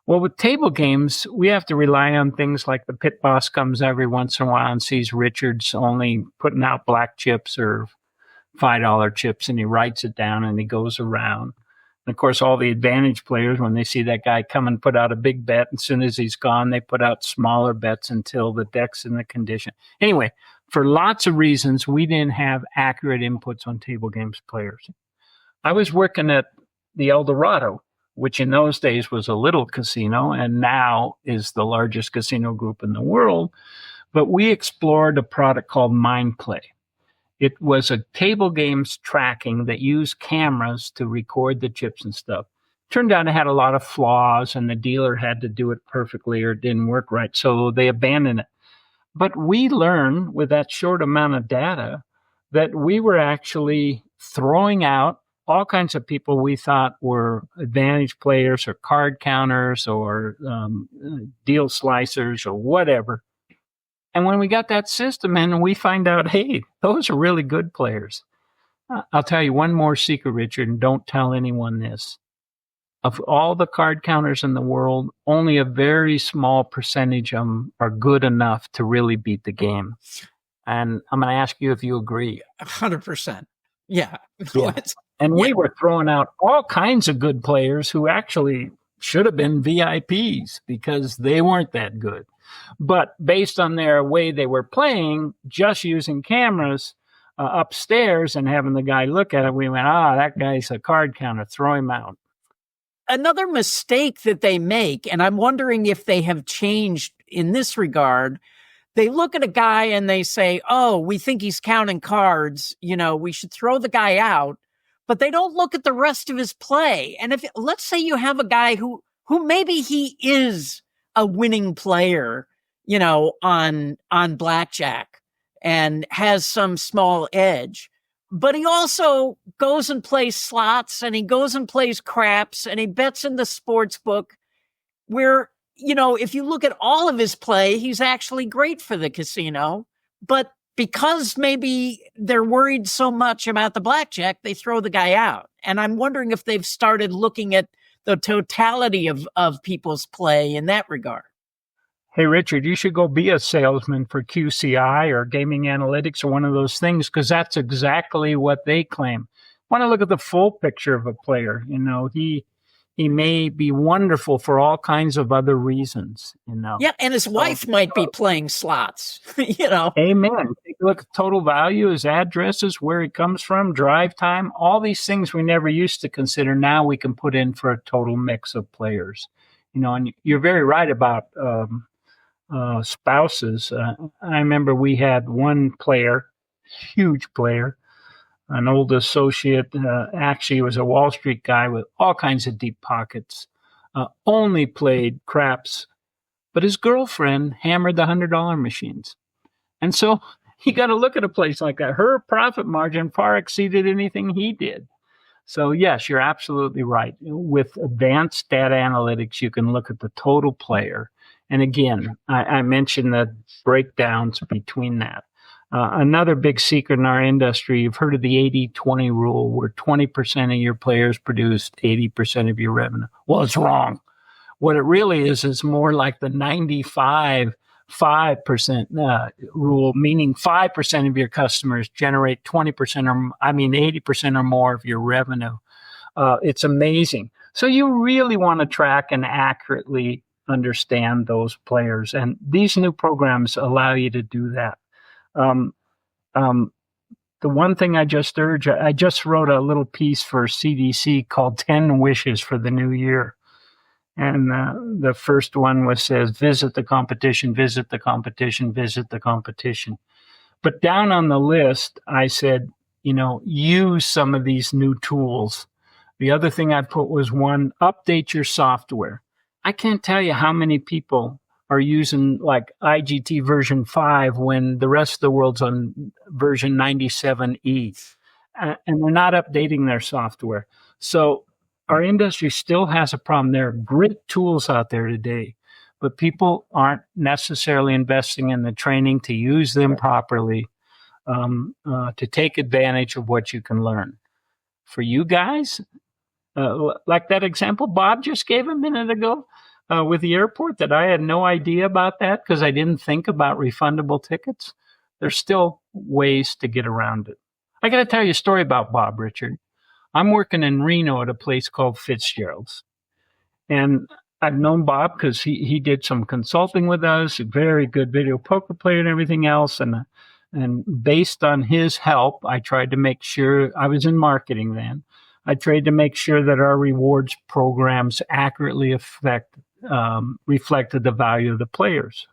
Well, with table games, we have to rely on things like the pit boss comes every once in a while and sees Richard's only putting out black chips or $5 chips, and he writes it down and he goes around. And of course, all the advantage players, when they see that guy come and put out a big bet, as soon as he's gone, they put out smaller bets until the deck's in the condition. Anyway, for lots of reasons, we didn't have accurate inputs on table games players. I was working at the El Dorado, which in those days was a little casino and now is the largest casino group in the world. But we explored a product called MindPlay. It was a table games tracking that used cameras to record the chips and stuff. Turned out it had a lot of flaws, and the dealer had to do it perfectly or it didn't work right, so they abandoned it. But we learned with that short amount of data that we were actually throwing out all kinds of people we thought were advantage players or card counters or deal slicers or whatever. And when we got that system in, we find out, hey, those are really good players. I'll tell you one more secret, Richard, and don't tell anyone this. Of all the card counters in the world, only a very small percentage of them are good enough to really beat the game. And I'm going to ask you if you agree. 100%. Yeah. And we were throwing out all kinds of good players who actually should have been VIPs because they weren't that good. But based on their way they were playing, just using cameras upstairs and having the guy look at it, we went, that guy's a card counter, throw him out. Another mistake that they make, and I'm wondering if they have changed in this regard, they look at a guy and they say, we think he's counting cards, we should throw the guy out, but they don't look at the rest of his play. And if, let's say you have a guy who maybe he is a winning player, on blackjack and has some small edge, but he also goes and plays slots, and he goes and plays craps, and he bets in the sports book where, if you look at all of his play, he's actually great for the casino. But because maybe they're worried so much about the blackjack, they throw the guy out. And I'm wondering if they've started looking at the totality of people's play in that regard. Hey, Richard, you should go be a salesman for QCI or gaming analytics or one of those things, because that's exactly what they claim. Want to look at the full picture of a player. He may be wonderful for all kinds of other reasons, Yeah, and his wife might be playing slots, Amen. Take a look at total value, his addresses, where he comes from, drive time, all these things we never used to consider. Now we can put in for a total mix of players. And you're very right about spouses. I remember we had one player, huge player, an old associate, actually was a Wall Street guy with all kinds of deep pockets, only played craps, but his girlfriend hammered the $100 machines. And so you got to look at a place like that. Her profit margin far exceeded anything he did. So yes, you're absolutely right. With advanced data analytics, you can look at the total player. And again, I mentioned the breakdowns between that. Another big secret in our industry, you've heard of the 80-20 rule, where 20% of your players produce 80% of your revenue. Well, it's wrong. What it really is more like the 95-5% rule, meaning 5% of your customers generate 80% or more of your revenue. It's amazing. So you really want to track and accurately understand those players. And these new programs allow you to do that. The one thing I just urge, I just wrote a little piece for CDC called 10 Wishes for the New Year. And the first one says, visit the competition, visit the competition, visit the competition. But down on the list, I said, use some of these new tools. The other thing I put was one, update your software. I can't tell you how many people are using like IGT version 5 when the rest of the world's on version 97E. And they're not updating their software. So our industry still has a problem. There are great tools out there today, but people aren't necessarily investing in the training to use them properly, to take advantage of what you can learn. For you guys, like that example Bob just gave a minute ago, with the airport, that I had no idea about that because I didn't think about refundable tickets. There's still ways to get around it. I got to tell you a story about Bob, Richard. I'm working in Reno at a place called Fitzgerald's. And I've known Bob because he did some consulting with us, a very good video poker player and everything else. And based on his help, I tried to make sure, I was in marketing then, I tried to make sure that our rewards programs accurately reflected the value of the players.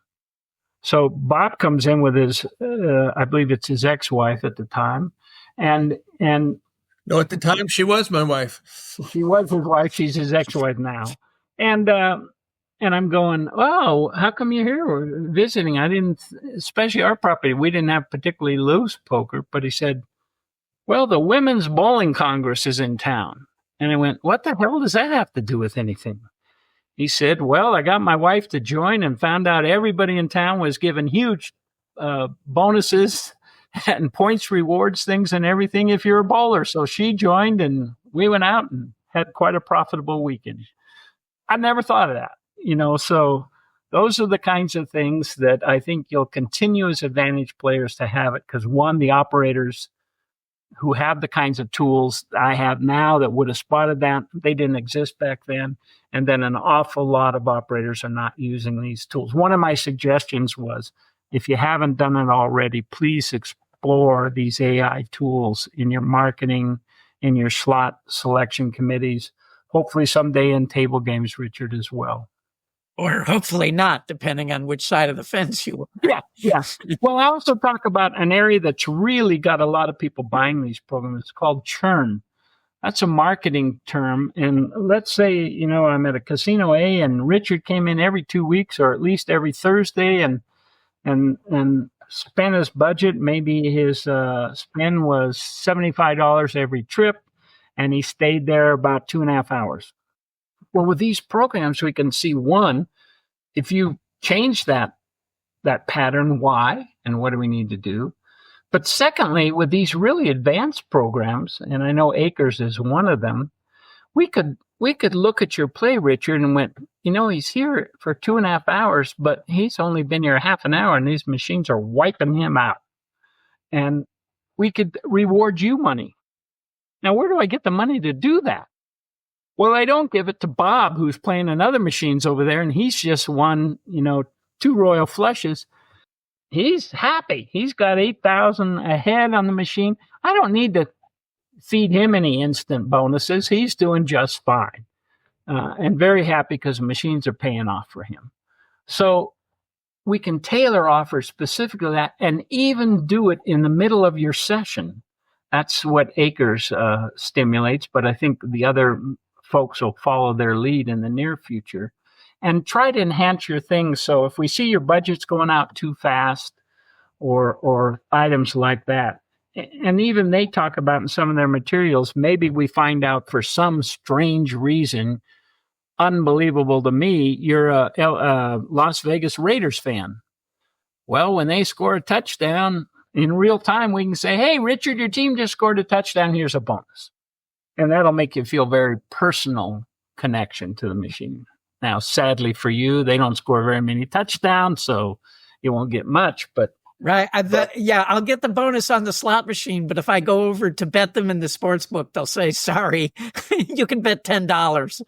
So Bob comes in with his, I believe it's his ex-wife at the time. And no, at the time she was my wife. She was his wife. She's his ex-wife now. And I'm going, oh, how come you're here? We're visiting. Especially our property, we didn't have particularly loose poker, but he said, well, the Women's Bowling Congress is in town. And I went, what the hell does that have to do with anything? He said, well, I got my wife to join and found out everybody in town was given huge bonuses and points, rewards, things and everything if you're a bowler. So she joined and we went out and had quite a profitable weekend. I never thought of that, so those are the kinds of things that I think you'll continue as advantage players to have it. Because one, the operators who have the kinds of tools I have now that would have spotted that, they didn't exist back then. And then an awful lot of operators are not using these tools. One of my suggestions was, if you haven't done it already, please explore these AI tools in your marketing, in your slot selection committees, hopefully someday in table games, Richard, as well. Or hopefully not, depending on which side of the fence you are. Yeah. Well, I also talk about an area that's really got a lot of people buying these programs. It's called Churn. That's a marketing term. And let's say, I'm at a casino A and Richard came in every 2 weeks or at least every Thursday and spent his budget. Maybe his spend was $75 every trip, and he stayed there about 2.5 hours. Well, with these programs, we can see, one, if you change that pattern, why and what do we need to do? But secondly, with these really advanced programs, and I know Acres is one of them, we could look at your play, Richard, and went, he's here for 2.5 hours, but he's only been here half an hour, and these machines are wiping him out. And we could reward you money. Now, where do I get the money to do that? Well, I don't give it to Bob, who's playing in other machines over there, and he's just won, 2 royal flushes. He's happy. He's got 8,000 ahead on the machine. I don't need to feed him any instant bonuses. He's doing just fine. And very happy because the machines are paying off for him. So we can tailor offers specifically to that and even do it in the middle of your session. That's what Acres stimulates, but I think the other folks will follow their lead in the near future. And try to enhance your things. So if we see your budget's going out too fast or items like that, and even they talk about in some of their materials, maybe we find out for some strange reason, unbelievable to me, you're a Las Vegas Raiders fan. Well, when they score a touchdown in real time, we can say, hey, Richard, your team just scored a touchdown. Here's a bonus. And that'll make you feel very personal connection to the machine. Now, sadly for you, they don't score very many touchdowns, so you won't get much. But right, I'll get the bonus on the slot machine. But if I go over to bet them in the sports book, they'll say, "Sorry, you can bet $10."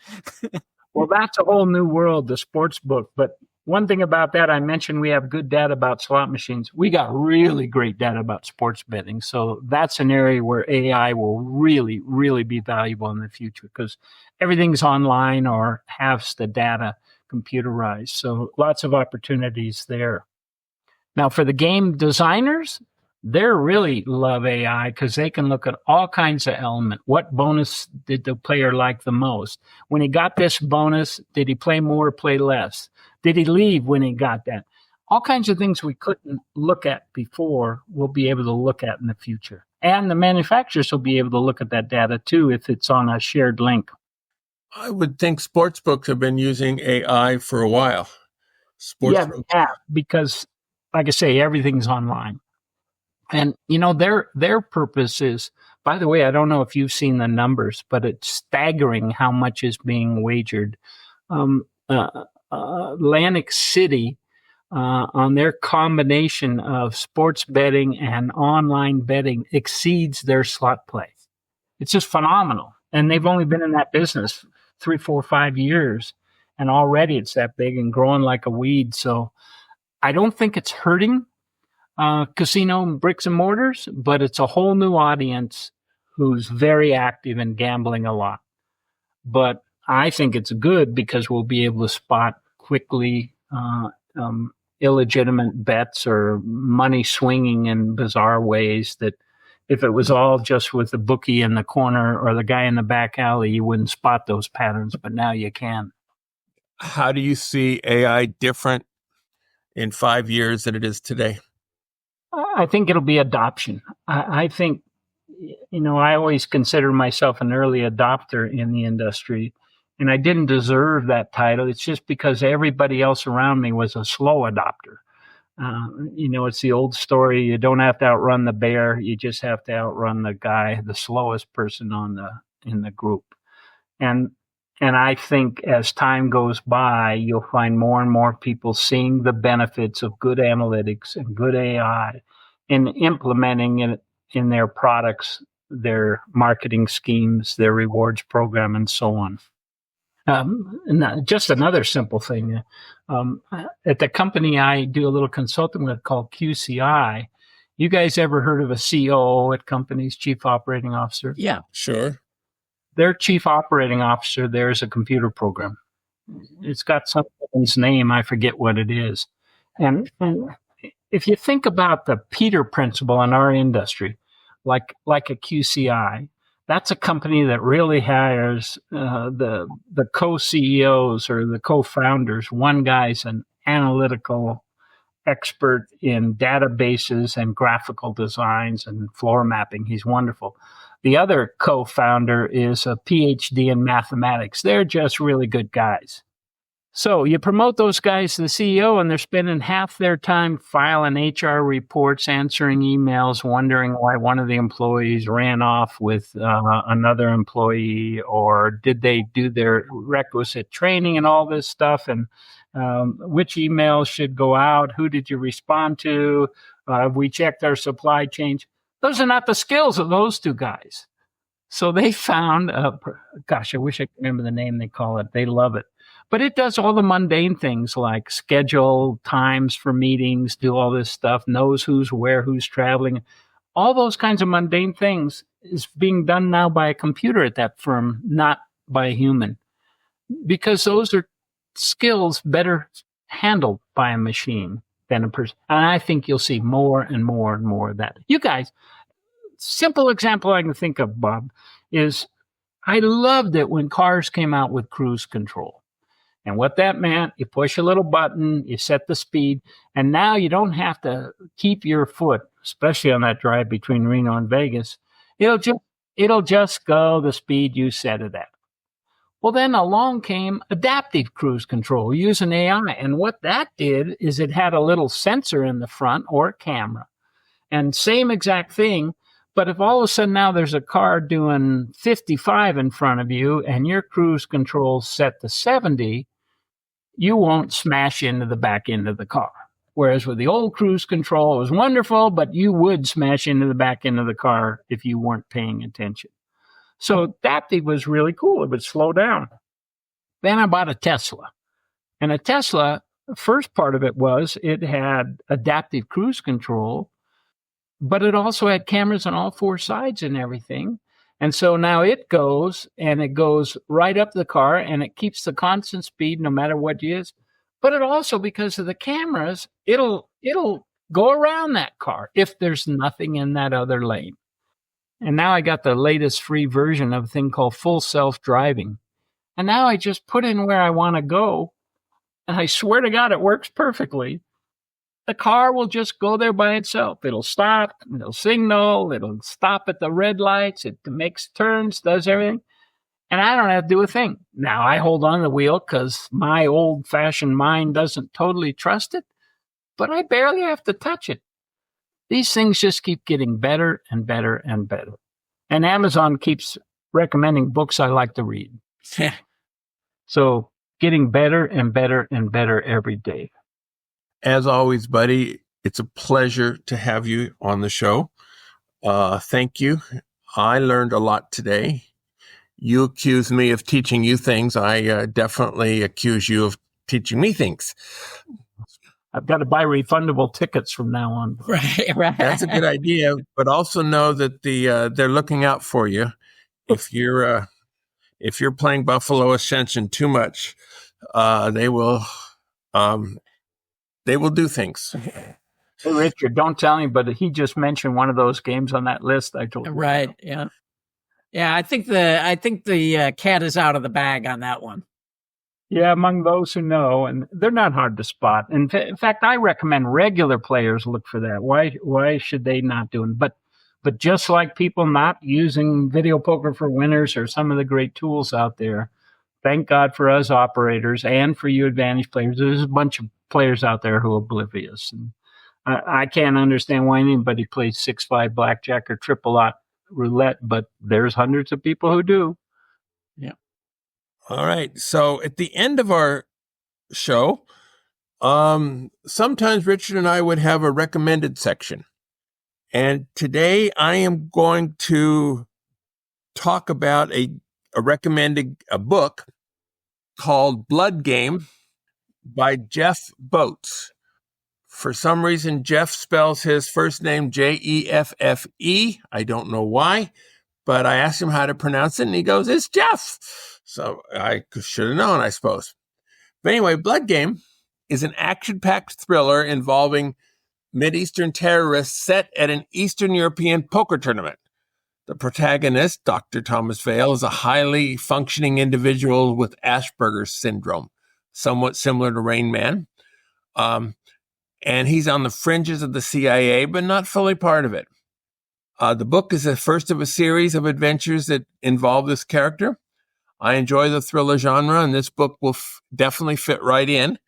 Well, that's a whole new world, the sports book. But one thing about that, I mentioned we have good data about slot machines. We got really great data about sports betting. So that's an area where AI will really, really be valuable in the future because everything's online or has the data computerized. So lots of opportunities there. Now, for the game designers, they really love AI because they can look at all kinds of elements. What bonus did the player like the most? When he got this bonus, did he play more or play less? Did he leave when he got that? All kinds of things we couldn't look at before, we'll be able to look at in the future. And the manufacturers will be able to look at that data too if it's on a shared link. I would think sportsbooks have been using AI for a while. Yeah, because, like I say, everything's online. And, their purpose is, by the way, I don't know if you've seen the numbers, but it's staggering how much is being wagered. Atlantic City, on their combination of sports betting and online betting, exceeds their slot play. It's just phenomenal. And they've only been in that business 3, 4, 5 years. And already it's that big and growing like a weed. So I don't think it's hurting casino bricks and mortars, but it's a whole new audience who's very active in gambling a lot. But I think it's good because we'll be able to spot quickly illegitimate bets or money swinging in bizarre ways that if it was all just with the bookie in the corner or the guy in the back alley, you wouldn't spot those patterns, but now you can. How do you see AI different in 5 years than it is today? I think it'll be adoption. I think, I always consider myself an early adopter in the industry, and I didn't deserve that title. It's just because everybody else around me was a slow adopter. It's the old story. You don't have to outrun the bear. You just have to outrun the guy, the slowest person in the group. And I think as time goes by, you'll find more and more people seeing the benefits of good analytics and good AI and implementing it in their products, their marketing schemes, their rewards program, and so on. And just another simple thing. At the company I do a little consulting with called QCI, you guys ever heard of a COO at companies, Chief Operating Officer? Yeah. Sure. Their chief operating officer there is a computer program. It's got somebody's name. I forget what it is. And if you think about the Peter principle in our industry, like a QCI, that's a company that really hires the co-CEOs or the co-founders. One guy's an analytical expert in databases and graphical designs and floor mapping. He's wonderful. The other co-founder is a PhD in mathematics. They're just really good guys. So you promote those guys to the CEO, and they're spending half their time filing HR reports, answering emails, wondering why one of the employees ran off with another employee, or did they do their requisite training and all this stuff, and which emails should go out, who did you respond to, have we checked our supply chains. Those are not the skills of those two guys. So they found, gosh, I wish I could remember the name they call it. They love it. But it does all the mundane things like schedule times for meetings, do all this stuff, knows who's where, who's traveling. All those kinds of mundane things is being done now by a computer at that firm, not by a human. Because those are skills better handled by a machine than a person. And I think you'll see more and more and more of that. You guys, simple example I can think of, Bob, is I loved it when cars came out with cruise control. And what that meant, you push a little button, you set the speed, and now you don't have to keep your foot, especially on that drive between Reno and Vegas. It'll just go the speed you set it at. Well, then along came adaptive cruise control using AI. And what that did is it had a little sensor in the front or a camera. And same exact thing. But if all of a sudden now there's a car doing 55 in front of you and your cruise control set to 70, you won't smash into the back end of the car. Whereas with the old cruise control, it was wonderful, but you would smash into the back end of the car if you weren't paying attention. So adaptive was really cool. It would slow down. Then I bought a Tesla. And a Tesla, the first part of it was it had adaptive cruise control, but it also had cameras on all four sides and everything. And so now it goes right up the car and it keeps the constant speed no matter what it is. But it also, because of the cameras, it'll go around that car if there's nothing in that other lane. And now I got the latest free version of a thing called full self-driving. And now I just put in where I want to go. And I swear to God, it works perfectly. The car will just go there by itself. It'll stop, it'll signal, it'll stop at the red lights, it makes turns, does everything. And I don't have to do a thing. Now, I hold on to the wheel because my old-fashioned mind doesn't totally trust it, but I barely have to touch it. These things just keep getting better and better and better. And Amazon keeps recommending books I like to read. So getting better and better and better every day. As always, buddy, it's a pleasure to have you on the show. Thank you. I learned a lot today. You accuse me of teaching you things. I definitely accuse you of teaching me things. I've got to buy refundable tickets from now on. Right. That's a good idea, but also know that they're looking out for you. If you're playing Buffalo Ascension too much, they will do things. Hey, Richard, don't tell me, but he just mentioned one of those games on that list I told you. Right. Yeah. Yeah. I think the cat is out of the bag on that one. Yeah, among those who know, and they're not hard to spot. In fact, I recommend regular players look for that. Why should they not do it? But just like people not using Video Poker for Winners or some of the great tools out there, thank God for us operators and for you advantage players. There's a bunch of players out there who are oblivious. And I can't understand why anybody plays 6-5 blackjack or triple lot roulette, but there's hundreds of people who do. Yeah. All right. So at the end of our show, sometimes Richard and I would have a recommended section. And today I am going to talk about a book called Blood Game by Jeffe Boats. For some reason, Jeff spells his first name Jeffe. I don't know why, but I asked him how to pronounce it, and he goes, "It's Jeff." So I should have known, I suppose. But anyway, Blood Game is an action-packed thriller involving Mideastern terrorists set at an Eastern European poker tournament. The protagonist, Dr. Thomas Vale, is a highly functioning individual with Asperger's syndrome, somewhat similar to Rain Man. and he's on the fringes of the CIA, but not fully part of it. The book is the first of a series of adventures that involve this character. I enjoy the thriller genre, and this book will definitely fit right in.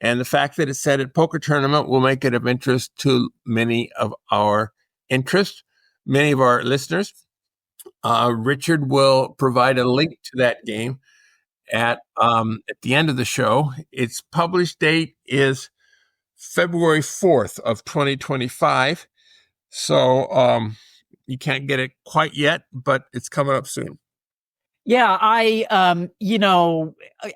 And the fact that it's set at poker tournament will make it of interest to many of our listeners. Richard will provide a link to that game at the end of the show. Its published date is February 4th of 2025. So you can't get it quite yet, but it's coming up soon. Yeah, I,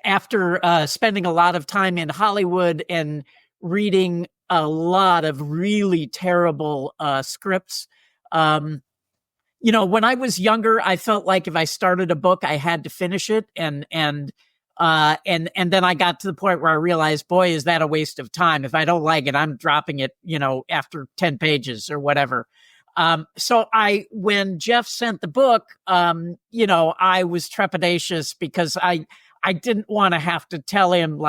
after spending a lot of time in Hollywood and reading a lot of really terrible scripts, when I was younger, I felt like if I started a book, I had to finish it, and then I got to the point where I realized, boy, is that a waste of time. If I don't like it, I'm dropping it, after 10 pages or whatever. So when Jeff sent the book, I was trepidatious because I didn't want to have to tell him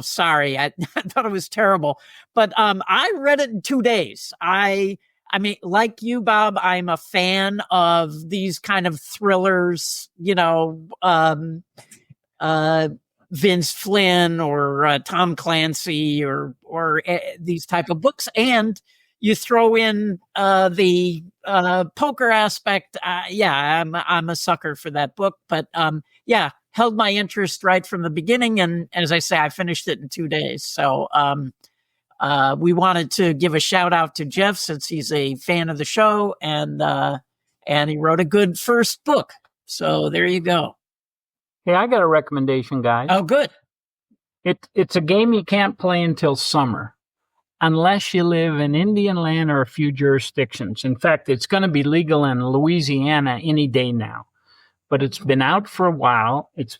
sorry, I thought it was terrible, but, I read it in 2 days. I mean, like you, Bob, I'm a fan of these kind of thrillers, Vince Flynn or Tom Clancy or these type of books. And you throw in the poker aspect. I'm a sucker for that book. But held my interest right from the beginning. And as I say, I finished it in 2 days. So we wanted to give a shout out to Jeff since he's a fan of the show, and he wrote a good first book. So there you go. Hey, I got a recommendation, guys. Oh, good. It's a game you can't play until summer, unless you live in Indian land or a few jurisdictions. In fact, it's going to be legal in Louisiana any day now, but it's been out for a while. It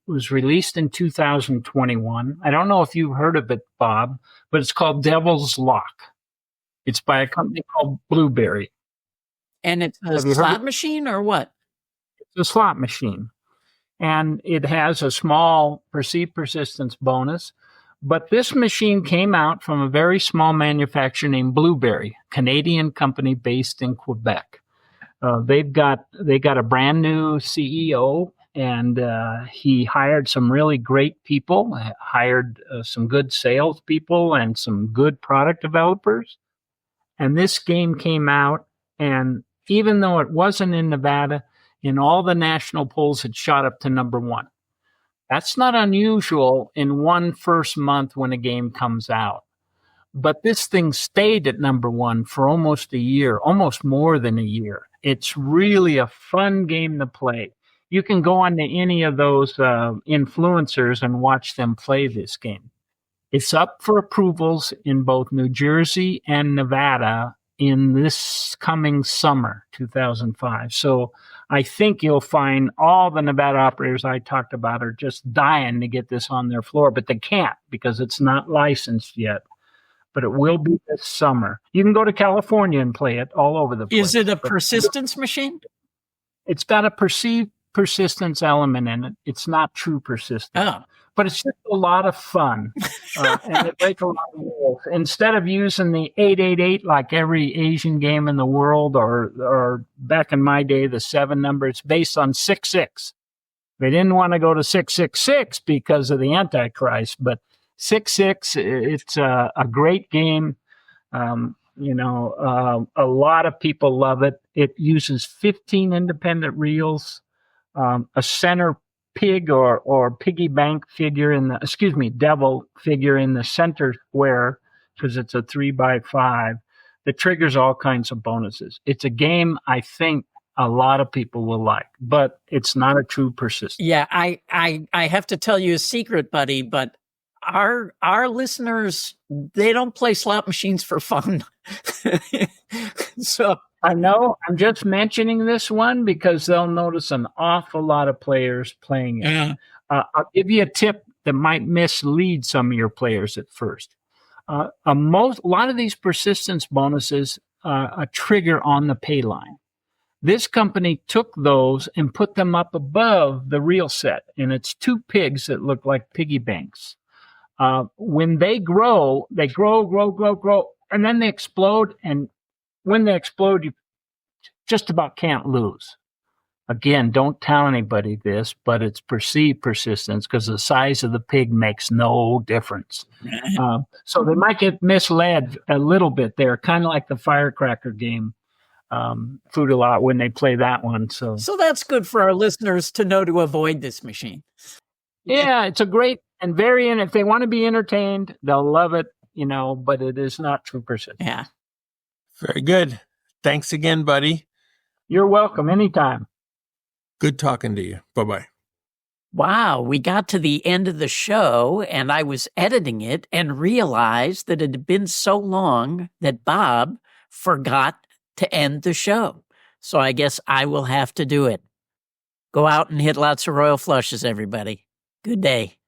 was released in 2021. I don't know if you've heard of it, Bob, but it's called Devil's Lock. It's by a company called Blueberry. And it's a slot machine or what? It's a slot machine. And it has a small perceived persistence bonus. But this machine came out from a very small manufacturer named Blueberry, Canadian company based in Quebec. They got a brand new CEO, and he hired some really great people, hired some good salespeople and some good product developers. And this game came out, and even though it wasn't in Nevada, in all the national polls, it shot up to number one. That's not unusual in one first month when a game comes out. But this thing stayed at number one for almost a year, almost more than a year. It's really a fun game to play. You can go on to any of those influencers and watch them play this game. It's up for approvals in both New Jersey and Nevada in this coming summer, 2005. So I think you'll find all the Nevada operators I talked about are just dying to get this on their floor, but they can't because it's not licensed yet. But it will be this summer. You can go to California and play it all over the place. Is it a persistence machine? It's got a perceived persistence element in it. It's not true persistence. Oh. But it's just a lot of fun, and it breaks a lot of rules. Instead of using the 888 like every Asian game in the world, or back in my day, the 7 number, it's based on 66. They didn't want to go to 666 because of the Antichrist, but 66, it's a great game. A lot of people love it. It uses 15 independent reels, a center pig or piggy bank figure devil figure in the center square because it's a 3x5 that triggers all kinds of bonuses. It's a game I think a lot of people will like, but it's not a true persistence. Yeah, I have to tell you a secret, buddy, but our listeners, they don't play slot machines for fun. So I know. I'm just mentioning this one because they'll notice an awful lot of players playing it. Yeah. I'll give you a tip that might mislead some of your players at first. A lot of these persistence bonuses trigger on the pay line. This company took those and put them up above the real set, and it's 2 pigs that look like piggy banks. when they grow, grow, and then they explode. And when they explode, you just about can't lose. Again, don't tell anybody this, but it's perceived persistence because the size of the pig makes no difference. So they might get misled a little bit there, kind of like the firecracker game, Food a Lot, when they play that one. So that's good for our listeners to know to avoid this machine. Yeah, it's a great and if they want to be entertained, they'll love it, but it is not true persistence. Yeah. Very good. Thanks again, buddy. You're welcome anytime. Good talking to you. Bye-bye. Wow, we got to the end of the show and I was editing it and realized that it had been so long that Bob forgot to end the show. So I guess I will have to do it. Go out and hit lots of royal flushes, everybody. Good day.